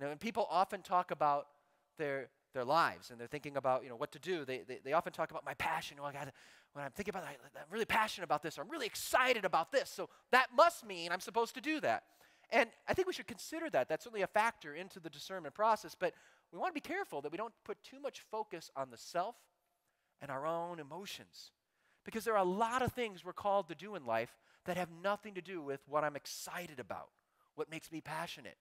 And people often talk about their lives, and they're thinking about, what to do. They often talk about my passion. When I'm thinking about it, I'm really passionate about this, or I'm really excited about this, so that must mean I'm supposed to do that. And I think we should consider that. That's certainly a factor into the discernment process, but we want to be careful that we don't put too much focus on the self and our own emotions, because there are a lot of things we're called to do in life that have nothing to do with what I'm excited about, what makes me passionate.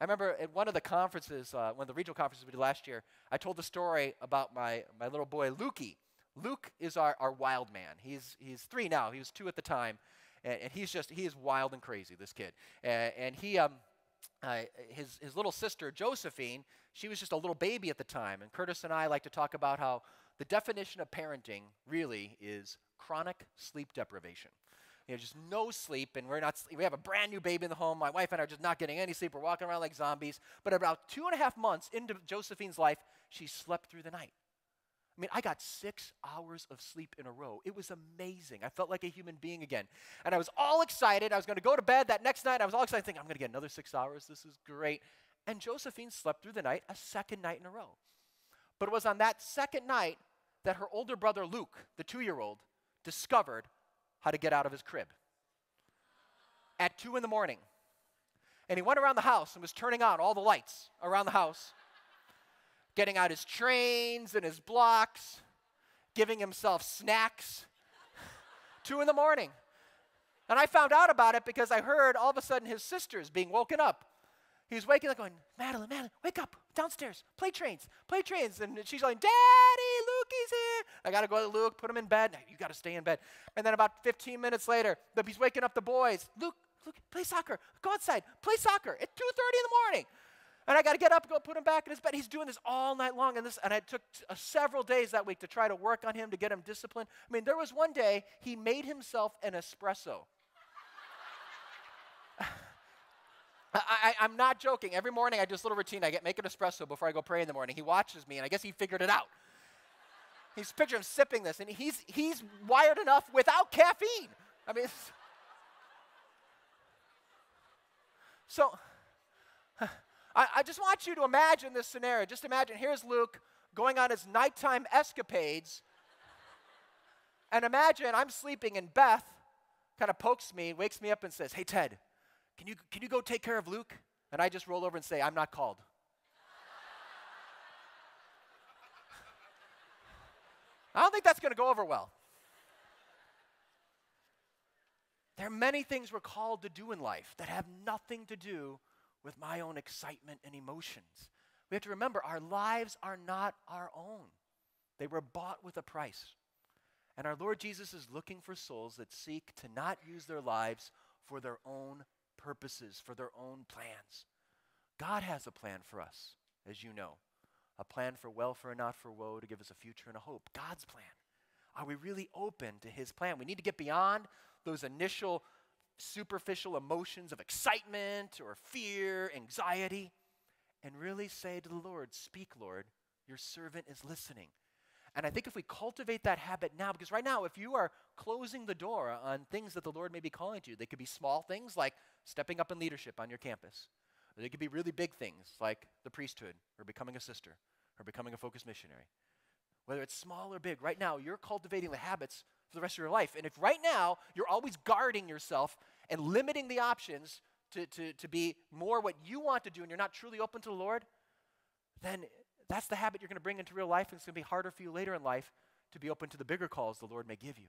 I remember at one of the conferences, one of the regional conferences we did last year, I told the story about my little boy, Lukey. Luke is our wild man. He's 3 now. He was 2 at the time. And he is wild and crazy, this kid. And his little sister, Josephine, she was just a little baby at the time. And Curtis and I like to talk about how the definition of parenting really is chronic sleep deprivation. Just no sleep, and we have a brand new baby in the home. My wife and I are just not getting any sleep. We're walking around like zombies. But about 2.5 months into Josephine's life, she slept through the night. I mean, I got 6 hours of sleep in a row. It was amazing. I felt like a human being again. And I was all excited. I was going to go to bed that next night. I was all excited, thinking, I'm going to get another 6 hours. This is great. And Josephine slept through the night a second night in a row. But it was on that second night that her older brother, Luke, the 2-year-old, discovered how to get out of his crib at 2 in the morning. And he went around the house and was turning on all the lights around the house, getting out his trains and his blocks, giving himself snacks. 2 in the morning. And I found out about it because I heard all of a sudden his sisters being woken up. He was waking up going, Madeline, wake up, downstairs, play trains. And she's going, Daddy, Lukey's here. I got to go to Luke, put him in bed. You got to stay in bed. And then about 15 minutes later, he's waking up the boys. Luke, play soccer. Go outside, play soccer at 2:30 in the morning. And I got to get up and go put him back in his bed. He's doing this all night long. And I took several days that week to try to work on him, to get him disciplined. I mean, there was one day he made himself an espresso. I'm not joking. Every morning I do this little routine. I make an espresso before I go pray in the morning. He watches me, and I guess he figured it out. He's picturing him sipping this, and he's wired enough without caffeine. I mean, so I just want you to imagine this scenario. Just imagine, here's Luke going on his nighttime escapades, and imagine I'm sleeping, and Beth kind of pokes me, wakes me up and says, hey, Ted, can you go take care of Luke? And I just roll over and say, I'm not called. I don't think that's going to go over well. There are many things we're called to do in life that have nothing to do with my own excitement and emotions. We have to remember our lives are not our own. They were bought with a price. And our Lord Jesus is looking for souls that seek to not use their lives for their own purposes, for their own plans. God has a plan for us, as you know. A plan for welfare and not for woe, to give us a future and a hope. God's plan. Are we really open to his plan? We need to get beyond those initial superficial emotions of excitement or fear, anxiety, and really say to the Lord, speak, Lord, your servant is listening. And I think if we cultivate that habit now, because right now, if you are closing the door on things that the Lord may be calling to you, they could be small things like stepping up in leadership on your campus. Or they could be really big things like the priesthood, or becoming a sister, or becoming a focus missionary. Whether it's small or big, right now, you're cultivating the habits for the rest of your life. And if right now, you're always guarding yourself and limiting the options to be more what you want to do, and you're not truly open to the Lord, then that's the habit you're going to bring into real life, and it's going to be harder for you later in life to be open to the bigger calls the Lord may give you.